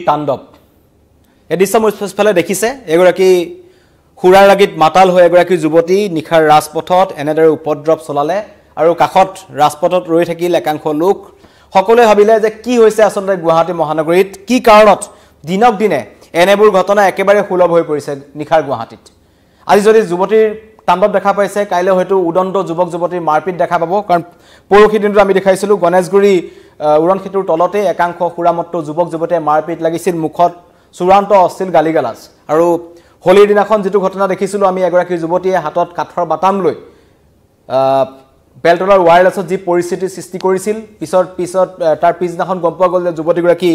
তাণ্ডৱ এই দৃশ্য মুছফালে দেখিছে এগৰাকী খুৰাৰ লাগি মাতাল হৈ এগৰাকী যুৱতী নিখাৰ ৰাজপথত এনেদৰে উপদ্ৰৱ চলালে আৰু কাখত ৰাজপথত ৰৈ থাকিল একাংশ লোক সকলোৱে ভাবিলে যে কি হৈছে আসলে গুৱাহাটী মহানগৰীত কি কাৰণত দিনক দিনে এনেবোৰ ঘটনা একেবাৰে সুলভ হৈ পৰিছে নিখাৰ গুৱাহাটীত আজি যদি যুৱতীৰ তাণ্ডৱ দেখা পাইছে কাইলৈ হয়তো উদন্ত যুৱক যুৱতীৰ মাৰপিট দেখা পাব কাৰণ পৰখি দিনটো আমি দেখাইছিলো গণেশগুৰি উৰণ খেতুৰ তলতে একাংশ খুৰামত্ত যুৱক যুৱতীয়ে মাৰপিট লাগিছিল মুখত চূড়ান্ত অশ্লীল গালিগালাজ আৰু হোলিৰ দিনাখন যেটো ঘটনা দেখিছিলো আমি এগৰাকী যুৱতীয়ে হাতত কাঠৰ বাটাম লৈ বেলতলাৰ ওয়্যাৰলেছত যি পৰিস্থিতি সৃষ্টি কৰিছিল পিছত তাৰ পিছদিনাখন গম পোৱা গ'ল যে যুৱতীগৰাকী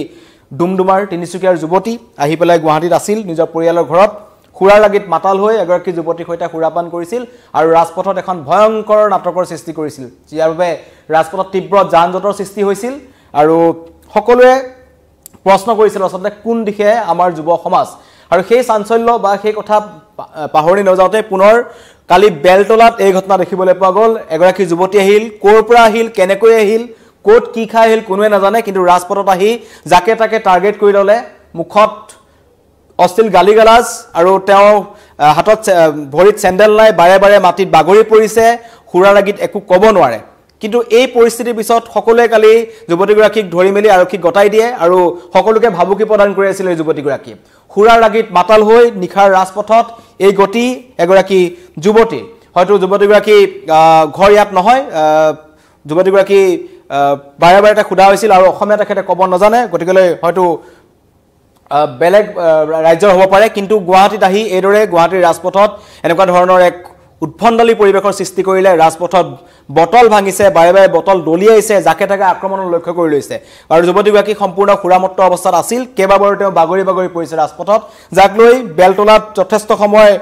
ডুমডুমাৰ তিনিচুকীয়াৰ যুৱতী আহি পেলাই গুৱাহাটীত আছিল নিজৰ পৰিয়ালৰ ঘৰত খুৰাৰ লাগিত মাতাল হৈ এগৰাকী যুৱতীৰ সৈতে খুৰাপান কৰিছিল আৰু ৰাজপথত এখন ভয়ংকৰ নাটকৰ সৃষ্টি কৰিছিল যাৰ বাবে ৰাজপথত তীব্ৰ যান-জঁটৰ সৃষ্টি হৈছিল আৰু সকলোৱে প্ৰশ্ন কৰিছিল আসলে কোন দিশে আমাৰ যুৱ সমাজ আৰু সেই চাঞ্চল্য বা সেই কথা পাহৰি নযাওতে পুনৰ কালি বেলতলাত এই ঘটনা দেখিবলৈ পোৱা গ'ল এগৰাকী যুৱতী আহিল কোৰ পৰা আহিল কেনেকৈ আহিল কোট কি খাই আহিল কোনোৱে নাজানে কিন্তু ৰাজপথত আহি যাকে তাকে টাৰ্গেট কৰি ললে মুখত অশ্লীল গালিগালাজ আৰু তেওঁ হাতত ভৰিত চেণ্ডেল নাই বাৰে বাৰে মাটিত বাগৰি পৰিছে খুৰাৰ লাগি একো ক'ব নোৱাৰে কিন্তু এই পৰিস্থিতিৰ পিছত সকলোৱে কালি যুৱতীগৰাকীক ধৰি মেলি আৰক্ষীক গতাই দিয়ে আৰু সকলোকে ভাবুকি প্ৰদান কৰি আছিল এই যুৱতীগৰাকী খুৰাৰ লাগিত মাতাল হৈ নিখাৰ ৰাজপথত এই গতি এগৰাকী যুৱতী হয়তো যুৱতীগৰাকী ঘৰ ইয়াত নহয় যুৱতীগৰাকী বাৰে বাৰে এটা খুদা হৈছিল আৰু অসমীয়া তেখেতে ক'ব নাজানে গতিকে হয়তো বেলেগ ৰাজ্যৰ হ'ব পাৰে কিন্তু গুৱাহাটীত আহি এইদৰে গুৱাহাটীৰ ৰাজপথত এনেকুৱা ধৰণৰ এক উৎফণ্ডলী পৰিৱেশৰ সৃষ্টি কৰিলে ৰাজপথত বটল ভাঙিছে বাৰে বাৰে বটল দলিয়াইছে যাকে তাকে আক্ৰমণৰ লক্ষ্য কৰি লৈছে আৰু যুৱতীগৰাকী সম্পূৰ্ণ খুৰামত্ত অৱস্থাত আছিল কেইবাবাৰো তেওঁ বাগৰি বাগৰি পৰিছে ৰাজপথত যাক লৈ বেলতলাত যথেষ্ট সময়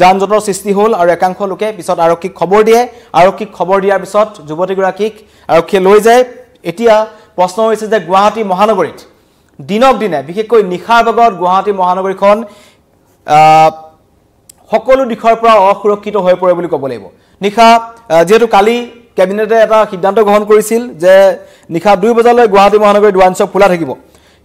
যান-জঁটৰ সৃষ্টি হ'ল আৰু একাংশ লোকে পিছত আৰক্ষীক খবৰ দিয়ে আৰক্ষীক খবৰ দিয়াৰ পিছত যুৱতীগৰাকীক আৰক্ষীয়ে লৈ যায় এতিয়া প্ৰশ্ন হৈছে যে গুৱাহাটী মহানগৰীত দিনক দিনে বিশেষকৈ নিখাৰ ভাগত গুৱাহাটী মহানগৰীখন সকলো দিশৰ পৰা অসুৰক্ষিত হৈ পৰে বুলি ক'ব লাগিব নিখা যেহেতু কালি কেবিনেটে এটা সিদ্ধান্ত গ্ৰহণ কৰিছিল যে নিখা 2 বজালৈ গুৱাহাটী মহানগৰীত ওৱাইন শ্বপ খোলা থাকিব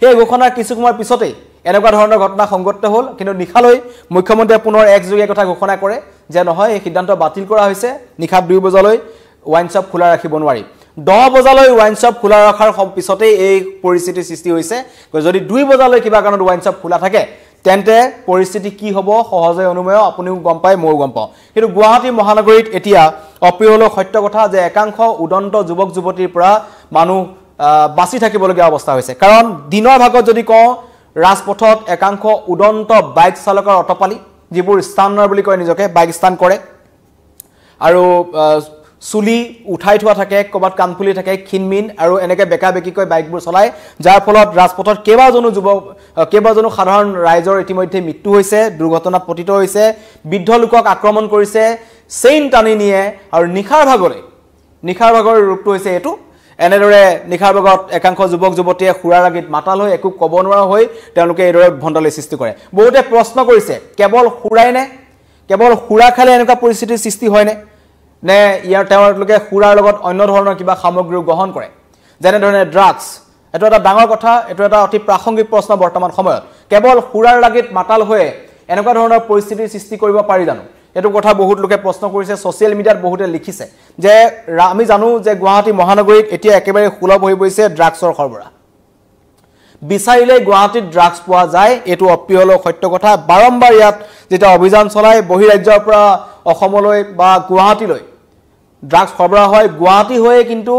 সেই ঘোষণাৰ কিছু সময় পিছতে এনেকুৱা ধৰণৰ ঘটনা সংঘটিত হ'ল কিন্তু নিখালৈ মুখ্যমন্ত্ৰীয়ে পুনৰ একযোগে কথা ঘোষণা কৰে যে নহয় এই সিদ্ধান্ত বাতিল কৰা হৈছে নিখা 2 বজালৈ ওৱাইন শ্বপ খোলা ৰাখিব নোৱাৰি 10 বজালৈ ওৱাইন শ্বপ খোলা ৰখাৰ পিছতে এই পৰিস্থিতিৰ সৃষ্টি হৈছে যদি 2 বজালৈ কিবা কাৰণত ওৱাইন শ্বপ খোলা থাকে তেন্তে পৰিস্থিতি কি হ'ব সহজে অনুমেয় আপুনিও গম পায় ময়ো গম পাওঁ কিন্তু গুৱাহাটী মহানগৰীত এতিয়া অপ্ৰিয় হলো সত্য কথা যে একাংশ উদন্ত যুৱক যুৱতীৰ পৰা মানুহ বাছি থাকিবলগীয়া অৱস্থা হৈছে কাৰণ দিনৰ ভাগত যদি কওঁ ৰাজপথত একাংশ উদন্ত বাইক চালকৰ অটপালি যিবোৰ স্থানৰ বুলি কয় নিজকে বাইক স্থান কৰে আৰু চুলি উঠাই থোৱা থাকে কবাত কাণফুলি থাকে খিনমিন আৰু এনেকে বেকা বেকিকৈ বাইকবোৰ চলাই যাৰ ফলত ৰাজপথত কেইবাজনো সাধাৰণ ৰাইজৰ ইতিমধ্যে মৃত্যু হৈছে দুৰ্ঘটনাত পতিত হৈছে বৃদ্ধ লোকক আক্ৰমণ কৰিছে চেইন টানি নিয়ে আৰু নিখাৰ ভাগৰ ৰূপটো হৈছে এটো এনেদৰে নিখাৰ ভাগত একাংশ যুৱক যুৱতীয়ে খুৰাৰ লাগি মাতাল হৈ একো ক'ব নোৱাৰা হৈ তেওঁলোকে এইদৰে ভণ্ডালি সৃষ্টি কৰে বহুতে প্ৰশ্ন কৰিছে কেৱল খুৰাই নে কেৱল খুৰা খালে এনেকুৱা পৰিস্থিতিৰ সৃষ্টি হয় নে ইয়াৰ তেওঁলোকে খুৰাৰ লগত অন্য ধৰণৰ কিবা সামগ্ৰী গ্ৰহণ কৰে যেনে ধৰণে ড্ৰাগছ এটো এটা ডাঙৰ কথা এটো এটা অতি প্ৰাসংগিক প্ৰশ্ন বৰ্তমান সময়ত কেৱল খুৰাৰ লাগিত মাতাল হৈ এনেকুৱা ধৰণৰ পৰিস্থিতিৰ সৃষ্টি কৰিব পাৰি জানো এটো কথা বহুত লোকে প্ৰশ্ন কৰিছে সোশ্যাল মিডিয়াত বহুতে লিখিছে যে আমি জানো যে গুৱাহাটী মহানগৰীত এতিয়া একেবাৰে সুলভ হৈ পৰিছে ড্ৰাগছৰ সৰবৰাহ বিচাৰিলে গুৱাহাটীত ড্ৰাগছ পোৱা যায় এটো অপ্ৰিয় হলো সত্য কথা বাৰম্বাৰ ইয়াত যেটা অভিযান চলাই বহিৰাজ্যৰ পৰা অসমলৈ বা গুৱাহাটীলৈ ড্ৰাগছ সৰবৰাহ হয় গুৱাহাটী হৈ কিন্তু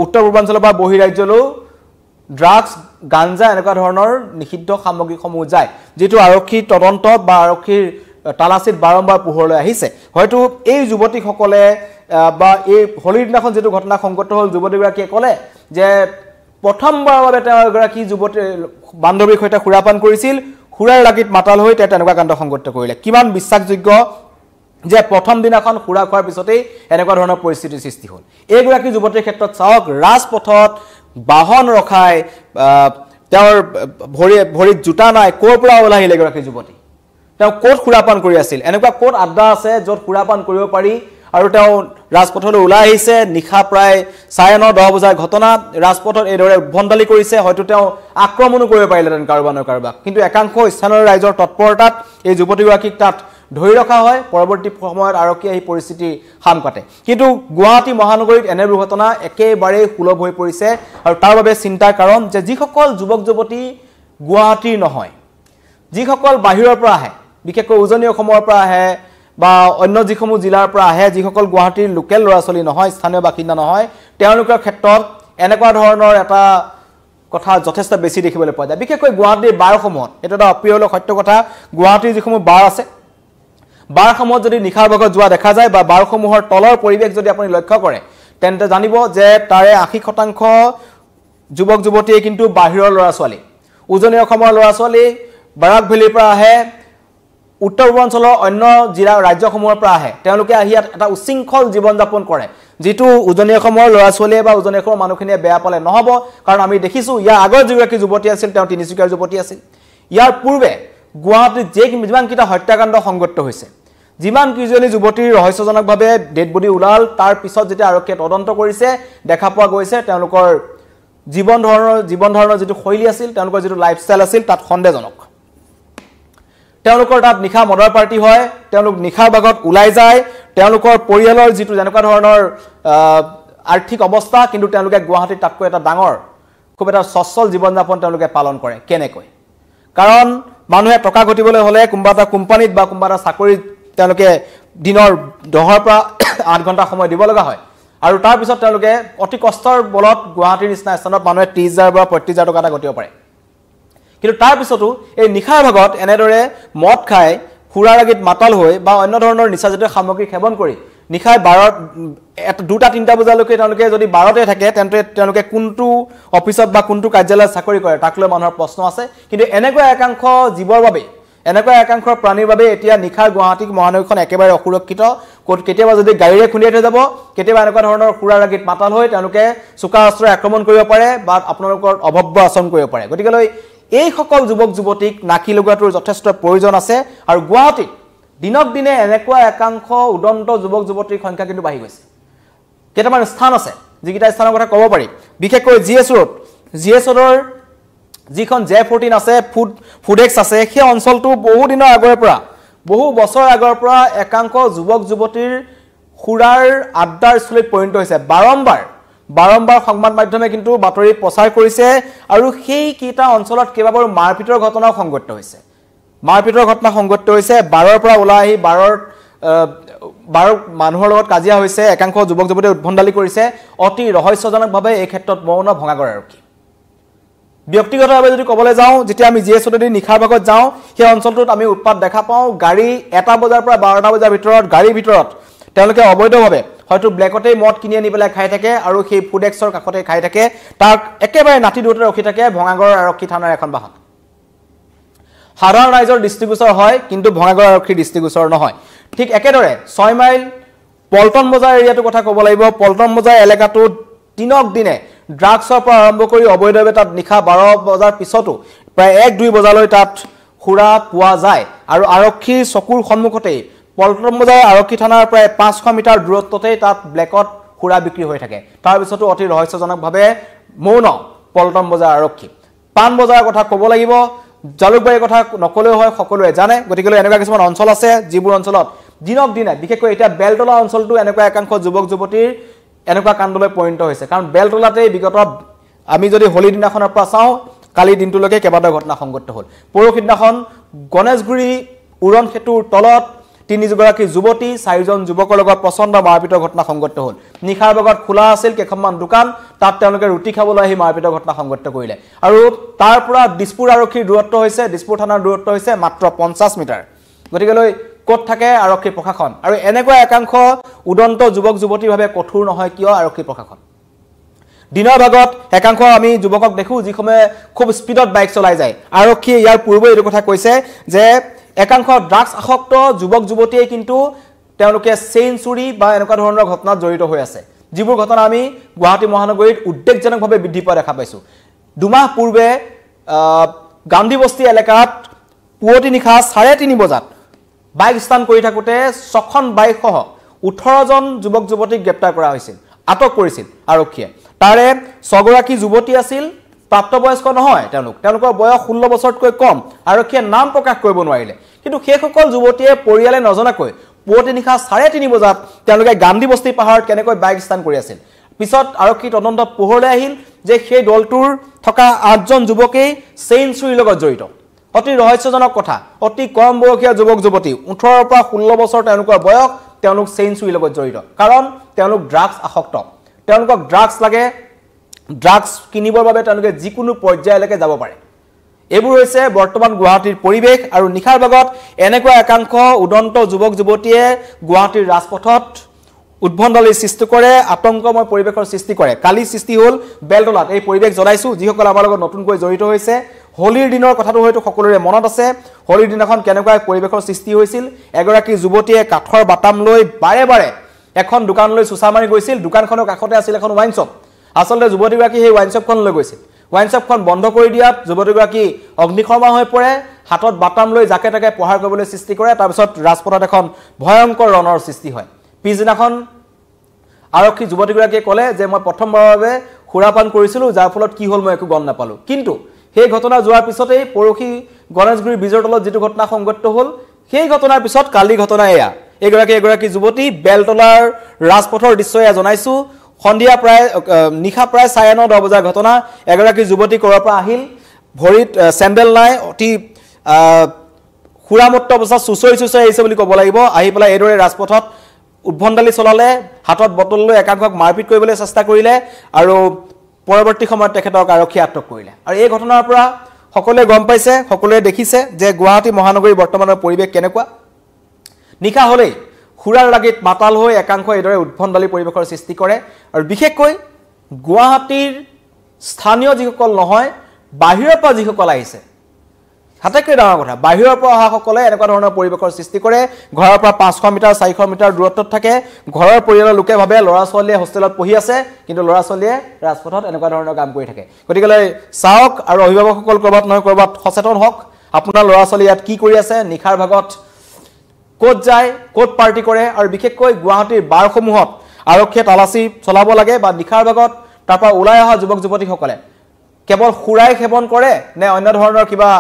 উত্তৰ পূৰ্বাঞ্চলৰ পৰা বহিৰাজ্যলৈ ড্ৰাগছ গাঞ্জা এনেকুৱা ধৰণৰ নিষিদ্ধ সামগ্ৰীসমূহ যায় যেটো আৰক্ষী তদন্তত বা আৰক্ষীৰ তালাচিত বাৰম্বাৰ পোহৰলৈ আহিছে হয়তো এই যুৱতীসকলে বা এই হোলিৰ দিনাখন যেটো ঘটনা সংঘটিত হ'ল যুৱতীগৰাকীয়ে ক'লে যে প্ৰথমবাৰৰ বাবে তেওঁ এগৰাকী যুৱতী বান্ধৱীৰ সৈতে খুৰাপান কৰিছিল খুৰাৰ লাগিত মাতাল হৈ তেনেকুৱা কাণ্ড সংঘটিত কৰিলে কিমান বিশ্বাসযোগ্য যে প্ৰথম দিনাখন খুৰা খোৱাৰ পিছতে এনেকুৱা ধৰণৰ পৰিস্থিতিৰ সৃষ্টি হ'ল এইগৰাকী যুৱতীৰ ক্ষেত্ৰত চাওক ৰাজপথত বাহন ৰখাই তেওঁৰ ভৰিত জোতা নাই কোৰ পৰা ওলাই আহিলে এগৰাকী যুৱতী তেওঁ কোট খুৰাপান কৰি আছিল এনেকুৱা কোট আড্ডা আছে য'ত খুৰাপান কৰিব পাৰি আৰু তেওঁ ৰাজপথলৈ ওলাই আহিছে নিশা প্ৰায় 9:30 বজাৰ ঘটনা ৰাজপথত এইদৰে উদ্ভণ্ডালি কৰিছে হয়তো তেওঁ আক্ৰমণো কৰিব পাৰিলেহেঁতেন কাৰোবাক কিন্তু একাংশ স্থানীয় ৰাইজৰ তৎপৰতাত এই যুৱতীগৰাকীক তাত ধৰি ৰখা হয় পৰৱৰ্তী সময়ত আৰক্ষী এই পৰিস্থিতি হাম কাটে কিন্তু গুৱাহাটী মহানগৰীত এনে দুৰ্ঘটনা একেবাৰে সুলভ হৈ পৰিছে আৰু তাৰ বাবে চিন্তাৰ কাৰণ যে যিসকল যুৱক যুৱতী গুৱাহাটীৰ নহয় যিসকল বাহিৰৰ পৰা আহে বিশেষকৈ উজনি অসমৰ পৰা আহে বা অন্য যিসমূহ জিলাৰ পৰা আহে যিসকল গুৱাহাটীৰ লোকেল ল'ৰা ছোৱালী নহয় স্থানীয় বাসিন্দা নহয় তেওঁলোকৰ ক্ষেত্ৰত এনেকুৱা ধৰণৰ এটা কথা যথেষ্ট বেছি দেখিবলৈ পোৱা যায় বিশেষকৈ গুৱাহাটীৰ বাৰসমূহত এটা অপ্ৰিয় সত্য কথা গুৱাহাটীৰ যিসমূহ বাৰ আছে বাৰসমূহত যদি নিশাৰ ভাগত যোৱা দেখা যায় বা বাৰসমূহৰ তলৰ পৰিৱেশ যদি আপুনি লক্ষ্য কৰে তেন্তে জানিব যে তাৰে 80% যুৱক যুৱতীয়ে কিন্তু বাহিৰৰ ল'ৰা ছোৱালী উজনি অসমৰ ল'ৰা ছোৱালী বাৰাক ভেলীৰ পৰা আহে উত্তৰ পূৰ্বাঞ্চলৰ অন্য জিলা ৰাজ্যসমূহৰ পৰা আহে তেওঁলোকে আহি এটা উশৃংখল জীৱন যাপন কৰে যেটো উজনি অসমৰ ল'ৰা ছোৱালীয়ে বা উজনি অসমৰ মানুহখিনিয়ে বেয়া পালে নহব কাৰণ আমি দেখিছো ইয়াৰ আগৰ যিগৰাকী যুৱতী আছিল তেওঁ তিনিচুকীয়াৰ যুৱতী আছিল ইয়াৰ পূৰ্বে গুৱাহাটীত যিমান কিটা হত্যাকাণ্ড সংঘটিত হৈছে যিমান কিজনী যুৱতীৰ ৰহস্যজনকভাৱে ডেড বডি ওলাল তাৰ পিছত যেতিয়া আৰক্ষীয়ে তদন্ত কৰিছে দেখা পোৱা গৈছে তেওঁলোকৰ জীৱন ধাৰণৰ যেটো শৈলী আছিল তেওঁলোকৰ যেটো লাইফষ্টাইল আছিল তাত সন্দেহজনক তেওঁলোকৰ তাত নিশা মদৰ পাৰ্টি হয় তেওঁলোক নিশাৰ ভাগত ওলাই যায় তেওঁলোকৰ পৰিয়ালৰ যেটো যেনেকুৱা ধৰণৰ আৰ্থিক অৱস্থা কিন্তু তেওঁলোকে গুৱাহাটীত তাতকৈ এটা ডাঙৰ খুব এটা সচ্ছল জীৱন যাপন তেওঁলোকে পালন কৰে কেনেকৈ কাৰণ মানুহে টকা ঘটিবলৈ হলে কোনবা এটা কোম্পানীত বা কোনবা এটা চাকৰিত তেওঁলোকে দিনৰ 10ৰ পৰা 8 ঘণ্টা সময় দিব লগা হয় আৰু তাৰ পিছত তেওঁলোকে অতি কষ্টৰ বলত গুৱাহাটীৰ নিচিনা স্থানত মানুহে 30,000 পৰা 35,000 টকা ঘটিব পাৰে কিন্তু তাৰ পিছতো এই নিশাৰ ভাগত এনেদৰে মদ খাই খুৰাৰ আগত মাতাল হৈ বা অন্য ধৰণৰ নিচাজাতীয় সামগ্ৰী সেৱন কৰি নিশাই 2-3 বজালৈকে তেওঁলোকে যদি 12তে থাকে তেন্তে তেওঁলোকে কোনটো অফিচত বা কোনটো কাৰ্যালয়ত চাকৰি কৰে তাক লৈ মানুহৰ প্ৰশ্ন আছে কিন্তু এনেকুৱা একাংশ জীৱৰ বাবে এনেকুৱা একাংশ প্ৰাণীৰ বাবে এতিয়া নিশাৰ গুৱাহাটী মহানগৰীখন একেবাৰে অসুৰক্ষিত কেতিয়াবা যদি গাড়ীৰে খুন্দিয়াই থৈ যাব কেতিয়াবা এনেকুৱা ধৰণৰ খুৰাৰ আগত মাতাল হৈ তেওঁলোকে চুকা অস্ত্ৰৰে আক্ৰমণ কৰিব পাৰে বা আপোনালোকৰ অভব্য আচৰণ কৰিব পাৰে গতিকে এই সকল যুৱক যুৱতীক নাকি লগোৱাটোৰ যথেষ্ট প্ৰয়োজন আছে আৰু গুৱাহাটীত দিনক দিনে এনেকুৱা একাংশ উদন্ত যুৱক যুৱতীৰ সংখ্যা কিন্তু বাঢ়ি গৈছে কেইটামান স্থান আছে যিকেইটা স্থানৰ কথা ক'ব পাৰি বিশেষকৈ জিএছ ৰোডৰ যিখন J14 আছে ফুডেক্স আছে সেই অঞ্চলটো বহু দিনৰ আগৰ পৰা বহু বছৰ আগৰ পৰা একাংশ যুৱক যুৱতীৰ খুৰাৰ আড্ডাৰ স্থলীত পৰিণত হৈছে বাৰম্বাৰ সংবাদ মাধ্যমে কিন্তু বাতৰি প্ৰচাৰ কৰিছে আৰু সেই কিটা অঞ্চলত কেইবাবাৰো মাৰপিটৰ ঘটনাও সংঘটিত হৈছে বাৰৰ পৰা ওলাই আহি বাৰৰ মানুহৰ লগত কাজিয়া হৈছে একাংশ যুৱক যুৱতীয়ে উদ্ভণ্ডালি কৰিছে অতি ৰহস্যজনকভাৱে এই ক্ষেত্ৰত মৌন ভঙাগৰ আৰক্ষী ব্যক্তিগতভাৱে যদি ক'বলৈ যাওঁ যেতিয়া আমি জিএছঅ'ডি নিশাৰ ভাগত যাওঁ সেই অঞ্চলটোত আমি উৎপাত দেখা পাওঁ গাড়ী 1 বজাৰ পৰা 12টা বজাৰ ভিতৰত গাড়ীৰ ভিতৰত তেওঁলোকে অবৈধভাৱে হয়তো ব্লেকতে মদ কিনি আনি পেলাই খাই থাকে আৰু সেই ফুডেক্সৰ কাষতে খাই থাকে তাক একেবাৰে নাতি দুতে ৰখি থাকে ভঙাগৰ আৰক্ষী থানাৰ এখন বাহন সাধাৰণ ৰাইজৰ দৃষ্টিগোচৰ হয় কিন্তু ভঙাগৰ আৰক্ষীৰ দৃষ্টিগোচৰ নহয় ঠিক একেদৰে 6 মাইল পল্টন বজাৰ এৰিয়াটোৰ কথা ক'ব লাগিব পল্টন বজাৰ এলেকাটোত দিনক দিনে ড্ৰাগছৰ পৰা আৰম্ভ কৰি অবৈধভাৱে তাত নিশা 12 বজাৰ পিছতো প্ৰায় 1-2 বজালৈ তাত খুৰা পোৱা যায় আৰু আৰক্ষীৰ চকুৰ সন্মুখতেই পল্টন বজাৰ আৰক্ষী থানাৰ প্ৰায় 500 মিটাৰ দূৰত্বতেই তাত ব্লেকত খুৰা বিক্ৰী হৈ থাকে তাৰ পিছতো অতি ৰহস্যজনকভাৱে মৌন পল্টন বজাৰ আৰক্ষী পান বজাৰৰ কথা ক'ব লাগিব জালুকবাৰীৰ কথা নকলেও হয় সকলোৱে জানে গতিকে এনেকুৱা কিছুমান অঞ্চল আছে যিবোৰ অঞ্চলত দিনক দিনে বিশেষকৈ এতিয়া বেলতলা অঞ্চলটো এনেকুৱা একাংশ যুৱক যুৱতীৰ এনেকুৱা কাণ্ডলৈ পৰিণত হৈছে কাৰণ বেলতলাতে বিগত আমি যদি হোলি দিনাখনৰ পৰা চাওঁ কালি দিনটোলৈকে কেইবাটাও ঘটনা সংঘটিত হ'ল পৰহি দিনাখন গণেশগুৰি উৰণ সেতুৰ তলত 3গৰাকী যুৱতী 4জন যুৱকৰ লগত প্ৰচণ্ড মাৰপিটৰ ঘটনা সংঘটিত হ'ল নিশাৰ ভাগত খোলা আছিল কেইখনমান দোকান তাত তেওঁলোকে ৰুটি খাবলৈ আহি মাৰপিটৰ ঘটনা সংঘটিত কৰিলে আৰু তাৰ পৰা দিছপুৰ আৰক্ষীৰ দূৰত্ব হৈছে দিছপুৰ থানাৰ দূৰত্ব হৈছে মাত্ৰ 50 মিটাৰ গতিকে ক'ত থাকে আৰক্ষী প্ৰশাসন আৰু এনেকুৱা একাংশ উদন্ত যুৱক যুৱতীৰ ভাৱে কঠোৰ নহয় কিয় আৰক্ষী প্ৰশাসন দিনৰ ভাগত একাংশ আমি যুৱকক দেখো যিসমূহে খুব স্পিডত বাইক চলাই যায় আৰক্ষীয়ে ইয়াৰ পূৰ্বে এই কথা কৈছে যে একাংশ ড্ৰাগছ আসক্ত যুৱক যুৱতীয়ে কিন্তু তেওঁলোকে চেইন চুৰি বা এনেকুৱা ধৰণৰ ঘটনাত জড়িত হৈ আছে যিবোৰ ঘটনা আমি গুৱাহাটী মহানগৰীত উদ্বেগজনকভাৱে বৃদ্ধি পোৱা দেখা পাইছো দুমাহ পূৰ্বে গান্ধী বস্তি এলেকাত পুৱতি নিশা 3:30 বজাত বাইক স্থান কৰি থাকোতে 6খন বাইক সহ 18 জন যুৱক যুৱতীক গ্ৰেপ্তাৰ কৰা হৈছিল আটক কৰিছিল আৰক্ষীয়ে তাৰে 6 গৰাকী যুৱতী আছিল প্ৰাপ্তবয়স্ক নহয় তেওঁলোকৰ বয়স 16 বছৰতকৈ কম আৰক্ষীয়ে নাম প্ৰকাশ কৰিব নোৱাৰিলে কিন্তু সেইসকল যুৱতীয়ে পৰিয়ালে নজনাকৈ পুৱতি নিশা 3:30 বজাত তেওঁলোকে গান্ধী বস্তি পাহাৰত কেনেকৈ বাইক স্থান কৰি আছিল পিছত আৰক্ষী তদন্তত পোহৰলৈ আহিল যে সেই দলটোৰ থকা 8 জন যুৱকেই চেইন চুৰিৰ লগত জড়িত অতি ৰহস্যজনক কথা অতি কম বয়সীয়া যুৱক যুৱতী 18 পৰা 16 বছৰ তেওঁলোকৰ বয়স তেওঁলোক চেইন চুৰিৰ লগত জড়িত কাৰণ তেওঁলোক ড্ৰাগছ আসক্ত তেওঁলোকক ড্ৰাগছ লাগে ড্ৰাগছ কিনিবৰ বাবে তেওঁলোকে যিকোনো পৰ্যায়লৈকে যাব পাৰে এবোৰ হৈছে বৰ্তমান গুৱাহাটীৰ পৰিবেশ আৰু নিখাৰ ভাগত এনেকুৱা একাংশ উদন্ত যুৱক যুৱতীয়ে গুৱাহাটীৰ ৰাজপথত উদ্ভণ্ডালিৰ সৃষ্টি কৰে আতংকময় পৰিবেশৰ সৃষ্টি কৰে কালি সৃষ্টি হ'ল বেলতলাত এই পৰিবেশ জনাইছো যিসকল আমাৰ লগত নতুনকৈ জড়িত হৈছে হোলিৰ দিনৰ কথাটো হয়তো সকলোৰে মনত আছে হোলিৰ দিনাখন কেনেকুৱা পৰিবেশৰ সৃষ্টি হৈছিল এগৰাকী যুৱতীয়ে কাঠৰ বাটাম লৈ বাৰে বাৰে এখন দোকানলৈ সুচা মাৰি গৈছিল দোকানখনৰ কাষতে আছিল এখন ওয়াইন শ্বপ আসলে যুৱতীগৰাকী সেই ওয়াইন শ্বপখন লৈ গৈছিল ওয়াইন শ্বপখন বন্ধ কৰি দিয়াত যুৱতীগৰাকী অগ্নিশৰ্মা হৈ পৰে হাতত বাটাম লৈ জাকে তাকে প্ৰহাৰ কৰিবলৈ সৃষ্টি কৰে তাৰ পিছত ৰাজপথত এখন ভয়ংকৰ ৰণৰ সৃষ্টি হয় পিছদিনাখন আৰক্ষী যুৱতীগৰাকীয়ে ক'লে যে মই প্ৰথমবাৰৰ বাবে খুৰাপান কৰিছিলো যাৰ ফলত কি হ'ল মই একো গম নাপালো কিন্তু সেই ঘটনা যোৱাৰ পিছতেই পৰখি গণেশগুৰি বিজৰ তলত যেটো ঘটনা সংঘটিত হ'ল সেই ঘটনাৰ পিছত কালি ঘটনা এয়া এগৰাকী যুৱতী বেলতলাৰ ৰাজপথৰ দৃশ্য এয়া জনাইছো সন্ধিয়া প্ৰায় নিখা প্ৰায় 9:30 বজাৰ ঘটনা এগৰাকী যুৱতী ক'ৰ পৰা আহিল ভৰিত স্যান্ডেল নাই অতি খুৰামত্ত অৱস্থা চুচৰি আহিছে বুলি ক'ব লাগিব আহি পেলাই এদৰে ৰাজপথত উদ্ভণ্ডালি চলালে হাতত বটল লৈ একাংশক মাৰপিট কৰিবলৈ চেষ্টা কৰিলে আৰু পৰৱৰ্তী সময়ত তেখেতক আৰক্ষী আটক কৰিলে আৰু এই ঘটনাৰ পৰা সকলোৱে গম পাইছে সকলোৱে দেখিছে যে গুৱাহাটী মহানগৰীৰ বৰ্তমানৰ পৰিবেশ কেনেকুৱা নিখা হ'লেই খুৰাৰ লাগিত মাতাল হৈ একাংশ এদৰে উদ্ভণ্ডালি পৰিবেশৰ সৃষ্টি কৰে আৰু বিশেষকৈ গুৱাহাটীৰ স্থানীয় যিসকল নহয় বাহিৰৰ পৰা যিসকল আহিছে হাতেকৈ ডাঙৰ কথা বাহিৰৰ পৰা অহা সকলে এনেকুৱা ধৰণৰ পৰিবেশৰ সৃষ্টি কৰে ঘৰৰ পৰা 500 মিটাৰ 400 মিটাৰ দূৰত্বত থাকে ঘৰৰ পৰিয়ালৰ লোকে ভাবে ল'ৰা ছোৱালীয়ে হোষ্টেলত পঢ়ি আছে কিন্তু ল'ৰা ছোৱালীয়ে ৰাজপথত এনেকুৱা ধৰণৰ কাম কৰি থাকে গতিকে চাওক আৰু অভিভাৱকসকল কৰবাত নহয় কৰবাত সচেতন হওক আপোনাৰ ল'ৰা ছোৱালী ইয়াত কি কৰি আছে নিখাৰ ভাগত ক'ত যায় ক'ত পাৰ্টি কৰে আৰু বিশেষকৈ গুৱাহাটীৰ বাৰসমূহত আৰক্ষীয়ে তালাচী চলাব লাগে বা নিখাৰ ভাগত তাৰ পৰা ওলাই অহা যুৱক যুৱতীসকলে কেৱল খুৰাই সেৱন কৰে নে অন্য ধৰণৰ কিবা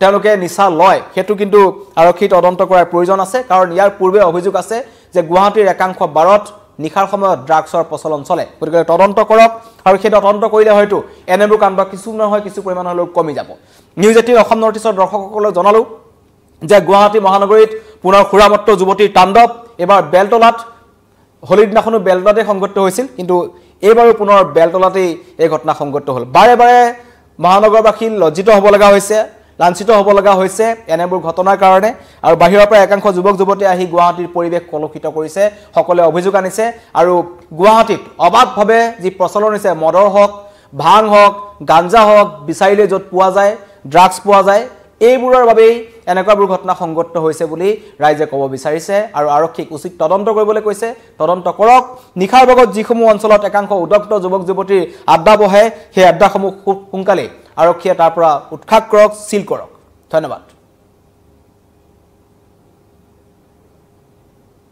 তেওঁলোকে নিচা লয় হেতু কিন্তু আৰক্ষী তদন্ত কৰাৰ প্ৰয়োজন আছে কাৰণ ইয়াৰ পূৰ্বে অভিযোগ আছে যে গুৱাহাটীৰ একাংশ বাৰত নিখাৰ সময়ত ড্ৰাগছৰ প্ৰচলন চলে গতিকে তদন্ত কৰক আৰু সেই তদন্ত কৰিলে হয়তো এনেবোৰ কাণ্ড কিছু নহয় কিছু পৰিমাণ হলেও কমি যাব নিউজ 18 অসম নৰ্থ ইষ্টৰ দৰ্শকসকলক জনালো যে গুৱাহাটী মহানগৰীত পুনৰ খুৰামত্ত যুৱতীৰ তাণ্ডৱ এবাৰ বেলতলাত হোলিৰ দিনাখনো বেলতলাতে সংঘটিত হৈছিল কিন্তু এইবাৰো পুনৰ বেলতলাতেই এই ঘটনা সংঘটিত হ'ল বাৰে বাৰে মহানগৰবাসী লজ্জিত হ'ব লগা হৈছে লাঞ্ছিত হ'ব লগা হৈছে এনেবোৰ ঘটনাৰ কাৰণে আৰু বাহিৰৰ পৰা একাংশ যুৱক যুৱতী আহি গুৱাহাটীৰ পৰিবেশ কলুষিত কৰিছে সকলোৱে অভিযোগ আনিছে আৰু গুৱাহাটীত অবাধভাৱে যি প্ৰচলন হৈছে মদৰ হওক ভাং হওক গাঞ্জা হওক বিচাৰিলে য'ত পোৱা যায় ড্ৰাগছ পোৱা যায় এইবোৰৰ বাবেই এনেকুৱাবোৰ ঘটনা সংঘটিত হৈছে বুলি ৰাইজে ক'ব বিচাৰিছে আৰু আৰক্ষীক উচিত তদন্ত কৰিবলৈ কৈছে তদন্ত কৰক নিখাৰ ভাগত যিসমূহ অঞ্চলত একাংশ উদগ্ধ যুৱক যুৱতীৰ আড্ডা বহে সেই আড্ডাসমূহ খুব সোনকালে আৰক্ষীয়ে তাৰ পৰা উৎখাত কৰক সিল কৰক ধন্যবাদ